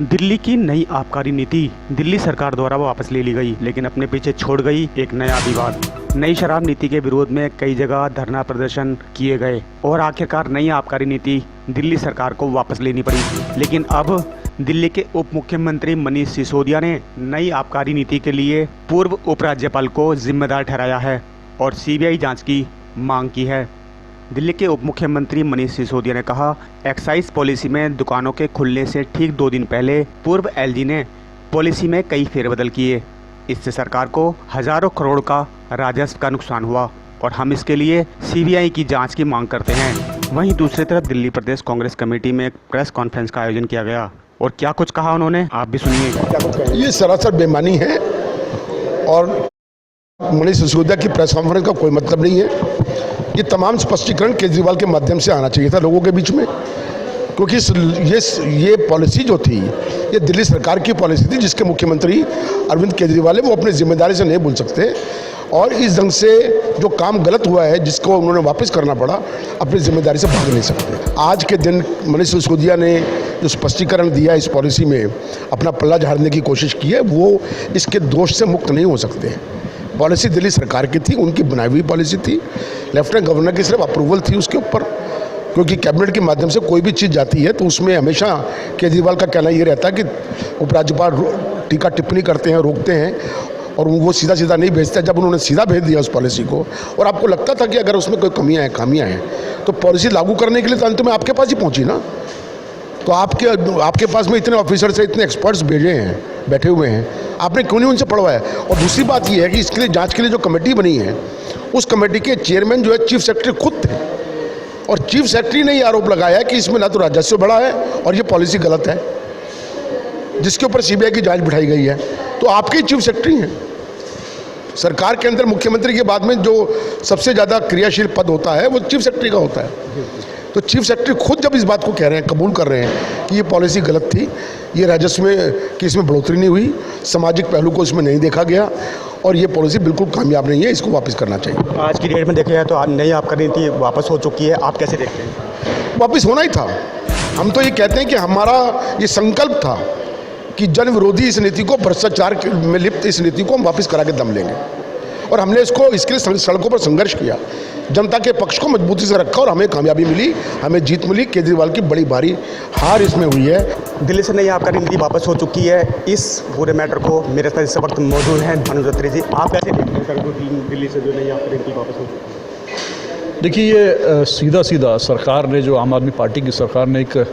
दिल्ली की नई आबकारी नीति दिल्ली सरकार द्वारा वापस ले ली गई, लेकिन अपने पीछे छोड़ गई एक नया विवाद। नई शराब नीति के विरोध में कई जगह धरना प्रदर्शन किए गए और आखिरकार नई आबकारी नीति दिल्ली सरकार को वापस लेनी पड़ी। लेकिन अब दिल्ली के उप मुख्यमंत्री मनीष सिसोदिया ने नई आबकारी नीति के लिए पूर्व उपराज्यपाल को जिम्मेदार ठहराया है और सीबीआई जांच की मांग की है। दिल्ली के उप मुख्यमंत्री मनीष सिसोदिया ने कहा, एक्साइज पॉलिसी में दुकानों के खुलने से ठीक 2 दिन पहले पूर्व एलजी ने पॉलिसी में कई फेरबदल किए। इससे सरकार को हजारों करोड़ का राजस्व का नुकसान हुआ और हम इसके लिए सीबीआई की जांच की मांग करते हैं। वहीं दूसरी तरफ दिल्ली प्रदेश कांग्रेस कमेटी में एक प्रेस कॉन्फ्रेंस का आयोजन किया गया और क्या कुछ कहा उन्होंने, आप भी सुनिए। ये सरासर बेईमानी है और मनीष सिसोदिया की प्रेस कॉन्फ्रेंस का कोई मतलब नहीं है। ये तमाम स्पष्टीकरण केजरीवाल के माध्यम से आना चाहिए था लोगों के बीच में, क्योंकि ये पॉलिसी जो थी ये दिल्ली सरकार की पॉलिसी थी, जिसके मुख्यमंत्री अरविंद केजरीवाल है, वो अपनी जिम्मेदारी से नहीं भूल सकते। और इस ढंग से जो काम गलत हुआ है, जिसको उन्होंने वापस करना पड़ा, अपनी जिम्मेदारी से भाग नहीं सकते। आज के दिन मनीष सिसोदिया ने जो स्पष्टीकरण दिया इस पॉलिसी में, अपना पल्ला झाड़ने की कोशिश की है, वो इसके दोष से मुक्त नहीं हो सकते हैं। पॉलिसी दिल्ली सरकार की थी, उनकी बनाई हुई पॉलिसी थी, लेफ्टिनेंट गवर्नर की सिर्फ अप्रूवल थी उसके ऊपर, क्योंकि कैबिनेट के माध्यम से कोई भी चीज़ जाती है तो उसमें हमेशा केजरीवाल का कहना ये रहता है कि उपराज्यपाल टीका टिप्पणी करते हैं, रोकते हैं और वो सीधा सीधा नहीं भेजते। जब उन्होंने सीधा भेज दिया उस पॉलिसी को और आपको लगता था कि अगर उसमें कोई खामियां हैं तो पॉलिसी लागू करने के लिए तो अंत में आपके पास ही पहुँची ना। तो आपके पास में इतने ऑफिसर्स हैं, इतने एक्सपर्ट्स भेजे हैं, बैठे हुए हैं, आपने क्यों नहीं उनसे पढ़वाया। और दूसरी बात यह है कि इसके लिए जांच के लिए जो कमेटी बनी है, उस कमेटी के चेयरमैन जो है चीफ सेक्रेटरी खुद थे और चीफ सेक्रेटरी ने ये आरोप लगाया कि इसमें ना तो राजस्व बढ़ा है और ये पॉलिसी गलत है, जिसके ऊपर सीबीआई की जांच बिठाई गई है। तो आपके ही चीफ सेक्रेटरी हैं। सरकार के अंदर मुख्यमंत्री के बाद में जो सबसे ज़्यादा क्रियाशील पद होता है वो चीफ सेक्रेटरी का होता है। तो चीफ सेक्रेटरी खुद जब इस बात को कह रहे हैं, कबूल कर रहे हैं कि ये पॉलिसी गलत थी, ये राजस्व में कि इसमें बढ़ोतरी नहीं हुई, सामाजिक पहलू को इसमें नहीं देखा गया और ये पॉलिसी बिल्कुल कामयाब नहीं है, इसको वापस करना चाहिए। आज की डेट में देखा जाए तो आज नई आबकारी नीति वापस हो चुकी है, आप कैसे देखते हैं? वापस होना ही था। हम तो ये कहते हैं कि हमारा ये संकल्प था कि जन विरोधी इस नीति को, भ्रष्टाचार में लिप्त इस नीति को हम वापस करा के दम लेंगे और हमने इसके लिए सड़कों पर संघर्ष किया, जनता के पक्ष को मजबूती से रखा और हमें कामयाबी मिली, हमें जीत मिली। केजरीवाल की बड़ी भारी हार इसमें हुई है। दिल्ली से नई आबकारी नीति वापस हो चुकी है। इस पूरे मैटर को मेरे साथ इस वक्त मौजूद हैं अनुज अत्री जी, आप कैसे देखते हैं दिल्ली से जो नई आबकारी नीति वापस हो चुकी है? देखिए, ये सीधा सीधा सरकार ने, जो आम आदमी पार्टी की सरकार ने एक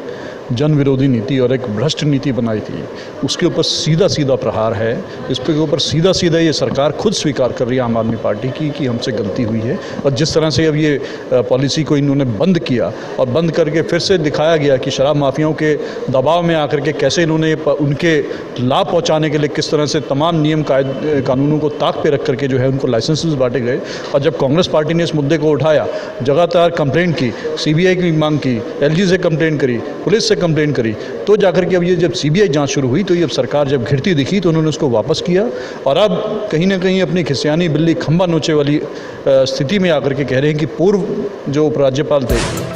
जन विरोधी नीति और एक भ्रष्ट नीति बनाई थी, उसके ऊपर सीधा सीधा प्रहार है। इस पे ऊपर सीधा सीधा ये सरकार खुद स्वीकार कर रही है आम आदमी पार्टी की कि हमसे गलती हुई है। और जिस तरह से अब ये पॉलिसी को इन्होंने बंद किया और बंद करके फिर से दिखाया गया कि शराब माफियाओं के दबाव में आकर के कैसे इन्होंने उनके लाभ पहुँचाने के लिए किस तरह से तमाम नियम कानूनों को ताक पे रख करके जो है उनको लाइसेंसेस बांटे गए। और जब कांग्रेस पार्टी ने इस मुद्दे को उठाया, लगातार कंप्लेंट की, सीबीआई की मांग की, एलजी से कंप्लेंट करी, पुलिस से कंप्लेंट करी, तो जाकर के अब ये जब सीबीआई जांच शुरू हुई तो ये अब सरकार जब घिरती दिखी तो उन्होंने उसको वापस किया और अब कहीं ना कहीं अपनी खिसियानी बिल्ली खंबा नोचे वाली स्थिति में आकर के कह रहे हैं कि पूर्व जो उपराज्यपाल थे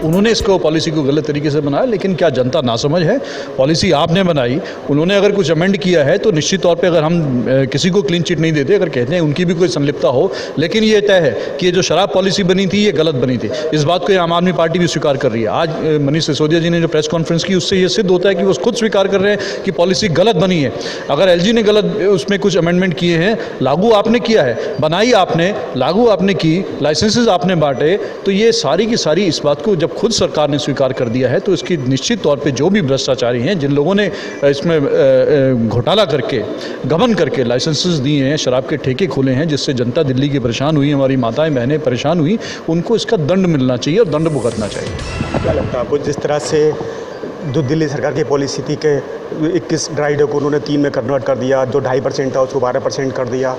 उन्होंने इसको पॉलिसी को गलत तरीके से बनाया। लेकिन क्या जनता नासमझ है? पॉलिसी आपने बनाई, उन्होंने अगर कुछ अमेंड किया है तो निश्चित तौर पे अगर हम किसी को क्लीन चिट नहीं देते, अगर कहते हैं उनकी भी कोई संलिप्तता हो, लेकिन ये तय है कि ये जो शराब पॉलिसी बनी थी ये गलत बनी थी। इस बात को आम आदमी पार्टी भी स्वीकार कर रही है। आज मनीष सिसोदिया जी ने जो प्रेस कॉन्फ्रेंस की, उससे ये सिद्ध होता है कि वो खुद स्वीकार कर रहे हैं कि पॉलिसी गलत बनी है। अगर एलजी ने गलत उसमें कुछ अमेंडमेंट किए हैं, लागू आपने किया है, बनाई आपने, लागू आपने की, लाइसेंसेज आपने बांटे, तो ये सारी की सारी इस बात को जब खुद सरकार ने स्वीकार कर दिया है तो इसकी निश्चित तौर पे जो भी भ्रष्टाचारी हैं, जिन लोगों ने इसमें घोटाला करके, गबन करके लाइसेंसेस दिए हैं, शराब के ठेके खोले हैं, जिससे जनता दिल्ली की परेशान हुई, हमारी माताएं बहनें परेशान हुई, उनको इसका दंड मिलना चाहिए और दंड भुगतना चाहिए। क्या लगता है आपको, जिस तरह से जो दिल्ली सरकार की पॉलिसी थी कि 21 ड्राई डे को उन्होंने 3 में कन्वर्ट कर दिया, जो 2.5% था उसको 12% कर दिया,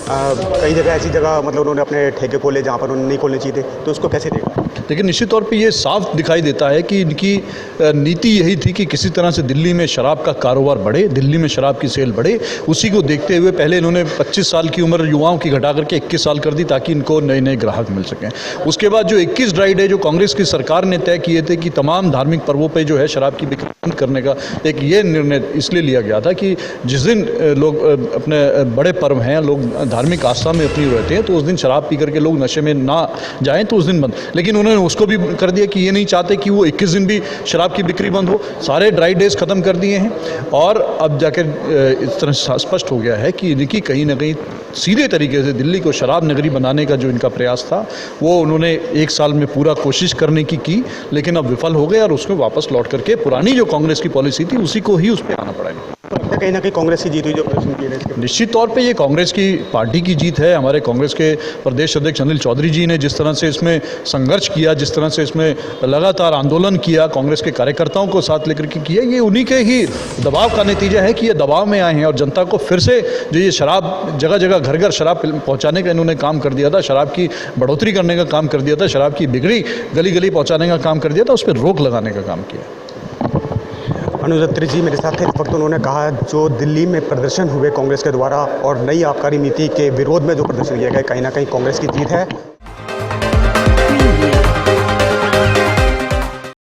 कई जगह ऐसी जगह मतलब उन्होंने अपने ठेके खोले जहाँ पर उन्होंने नहीं खोलने चाहिए थे, तो उसको कैसे देखा? लेकिन निश्चित तौर पे ये साफ दिखाई देता है कि इनकी नीति यही थी कि किसी तरह से दिल्ली में शराब का कारोबार बढ़े, दिल्ली में शराब की सेल बढ़े। उसी को देखते हुए पहले इन्होंने 25 साल की उम्र युवाओं की घटा करके 21 साल कर दी ताकि इनको नए नए ग्राहक मिल सकें। उसके बाद जो 21 ड्राई डे जो कांग्रेस की सरकार ने तय किए थे कि तमाम धार्मिक पर्वों पर जो है शराब की बिक्री करने का एक ये निर्णय इसलिए लिया गया था कि जिस दिन लोग अपने बड़े पर्व हैं, लोग धार्मिक आस्था में अपनी रहते हैं, तो उस दिन शराब पी करके लोग नशे में ना जाएं, तो उस दिन बंद। लेकिन उन्होंने उसको भी कर दिया कि ये नहीं चाहते कि वो 21 दिन भी शराब की बिक्री बंद हो, सारे ड्राई डेज ख़त्म कर दिए हैं। और अब जाकर इस तरह स्पष्ट हो गया है कि इनकी कहीं ना कहीं सीधे तरीके से दिल्ली को शराब नगरी बनाने का जो इनका प्रयास था वो उन्होंने एक साल में पूरा कोशिश करने की, लेकिन अब विफल हो गए और उसमें वापस लौट करके पुरानी जो कांग्रेस की पॉलिसी थी उसी को ही उस पर आना पड़ा है। तो कहीं ना कहीं कांग्रेस की जीत हुई जो प्रदर्शन किए गए। निश्चित तौर पे ये कांग्रेस की पार्टी की जीत है। हमारे कांग्रेस के प्रदेश अध्यक्ष अनिल चौधरी जी ने जिस तरह से इसमें संघर्ष किया, जिस तरह से इसमें लगातार आंदोलन किया, कांग्रेस के कार्यकर्ताओं को साथ लेकर के किया, ये उन्हीं के ही दबाव का नतीजा है कि ये दबाव में आए हैं और जनता को फिर से जो ये शराब जगह जगह घर घर शराब पहुँचाने का इन्होंने काम कर दिया था, शराब की बढ़ोतरी करने का काम कर दिया था, शराब की बिगड़ी गली गली पहुँचाने का काम कर दिया था, उस पर रोक लगाने का काम किया। अनुज अत्री जी मेरे साथ थे। इस वक्त उन्होंने कहा जो दिल्ली में प्रदर्शन हुए कांग्रेस के द्वारा और नई आबकारी नीति के विरोध में जो प्रदर्शन किया गया, कहीं ना कहीं कांग्रेस की जीत है।